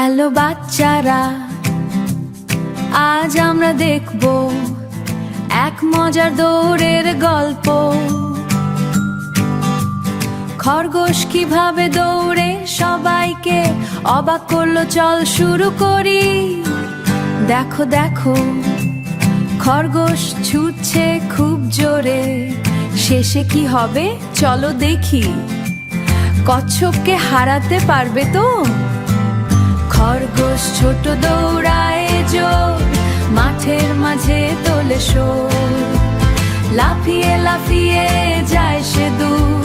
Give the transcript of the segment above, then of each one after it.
Hello বাচ্চারা, আজ আমরা দেখব এক মজার দৌড়ের গল্প। খরগোশ কিভাবে দৌড়ে সবাইকে অবাক করলো। চল শুরু করি। দেখো দেখো, খরগোশ ছুটছে খুব জোরে। শেষে কি হবে চলো দেখি। কচ্ছপকে হারাতে পারবে তো? খরগোশ ছোট দৌড়ায় জোর, মাঠের মাঝে তোলে শোর। লাফিয়ে লাফিয়ে যায় সে দূর,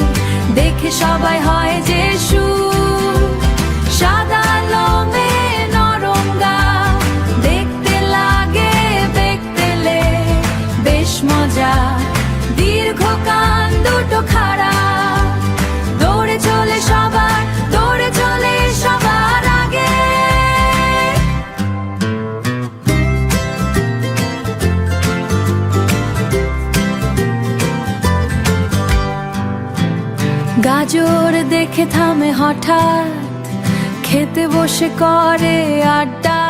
দেখে সবাই হয় যে সুর। সাদা লোমে নরম গা, দেখতে লাগে বেকতেলে বেশ মজা। দীর্ঘ কান দুটো খাড়া, দৌড়ে চলে সবার, দৌড়ে চলে সবার আগে। গাজর দেখে থামে হঠাৎ, খেতে বসে করে আড্ডা।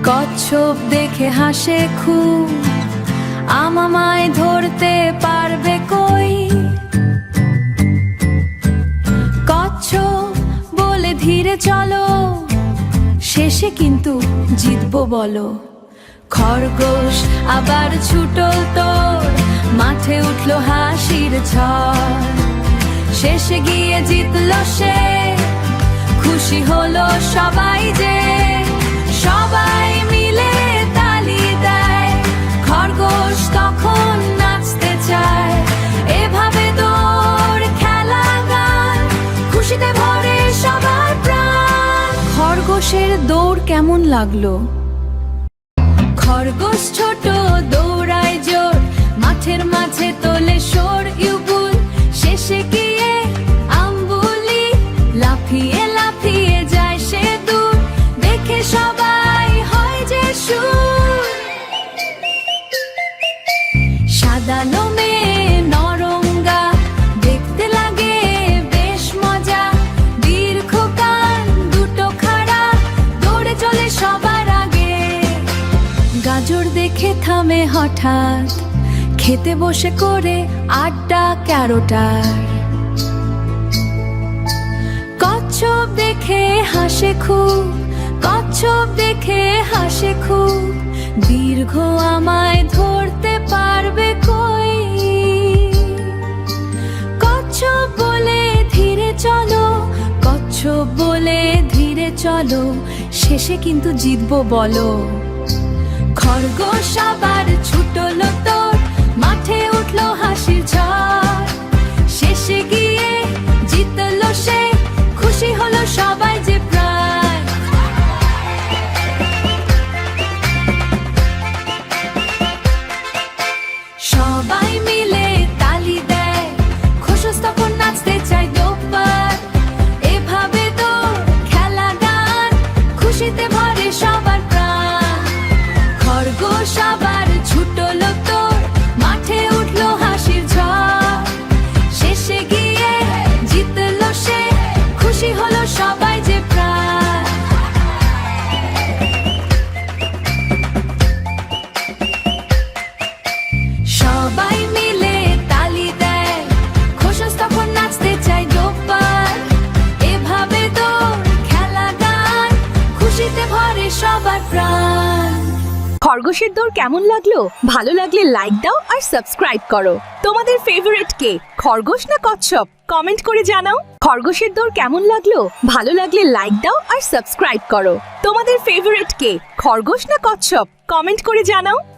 কচ্ছপ দেখে হাসে খুব, আমায় ধরতে পারবে কই? কচ্ছপ বলে ধীরে চলো, শেষে কিন্তু জিতবো বলো। খরগোশ আবার ছুটল তোর, মাঠে উঠলো হাসির ঝড়। শেষে গিয়ে জিতলো সে, খুশি হলো সবাই যে। সবাই মিলে তালি দেয়, খরগোশ তখন নাচতে চায়। এভাবে দৌড় খেলা গান, খুশিতে ভরে সবার প্রাণ। খরগোশের দৌড় কেমন লাগলো? খরগোশ ছোট দৌড়ায় জোর, মাঠের মাঝে তোলে শোর। ইউবুল শেষে গিয়ে আম্বুলি, লাফিয়ে লাফিয়ে যায় সে দূর, দেখে সবাই হয় যে সুর। সাদা লোমে নরম গা, দেখতে লাগে বেশ মজা। দীর্ঘ কান দুটো খাড়া, দৌড়ে চলে সবার আগে। গাজর দেখে থামে হঠাৎ, খেতে বসে করে আড্ডা ক্যারোটার। কচ্ছপ দেখে হাসে খুব, কচ্ছপ দেখে হাসে খুব। দীর্ঘ আমায় ধরতে পারবে কই? কচ্ছপ বলে ধীরে চলো, কচ্ছপ বলে ধীরে চলো। শেষে কিন্তু জিতবো বলো। খরগোশ আবার ছুটলো তোর, মাঠে উঠলো হাসির ঝড়। শেষে গিয়ে জিতলো সে, খুশি হলো সবাই যে প্রায়। সবাই মিলে তালি দেয়, খরগোশ তখন নাচতে চায় দোপার। এভাবে তো খেলা গান, খুশিতে ভরে সবার প্রাণ। খরগোশ আবার ছুটলো তোর, মাঠে উঠলো হাসির ঝড়। শেষে গিয়ে জিতলো সে, খুশি হলো সবাই যে প্রায়। সবাই মিলে তালি দেয়, খরগোশ তখন নাচতে চায় দোপার। এভাবে তো খেলা গান, খুশিতে ভরে সবার প্রাণ। খরগোশের দৌড় কেমন লাগলো? ভালো লাগলে লাইক দাও আর সাবস্ক্রাইব করো। তোমাদের ফেভারিট কে, খরগোশ না কচ্ছপ? কমেন্ট করে জানাও। খরগোশের দৌড় কেমন লাগলো? ভালো লাগলে লাইক দাও আর সাবস্ক্রাইব করো। তোমাদের ফেভারিট কে, খরগোশ না কচ্ছপ? কমেন্ট করে জানাও।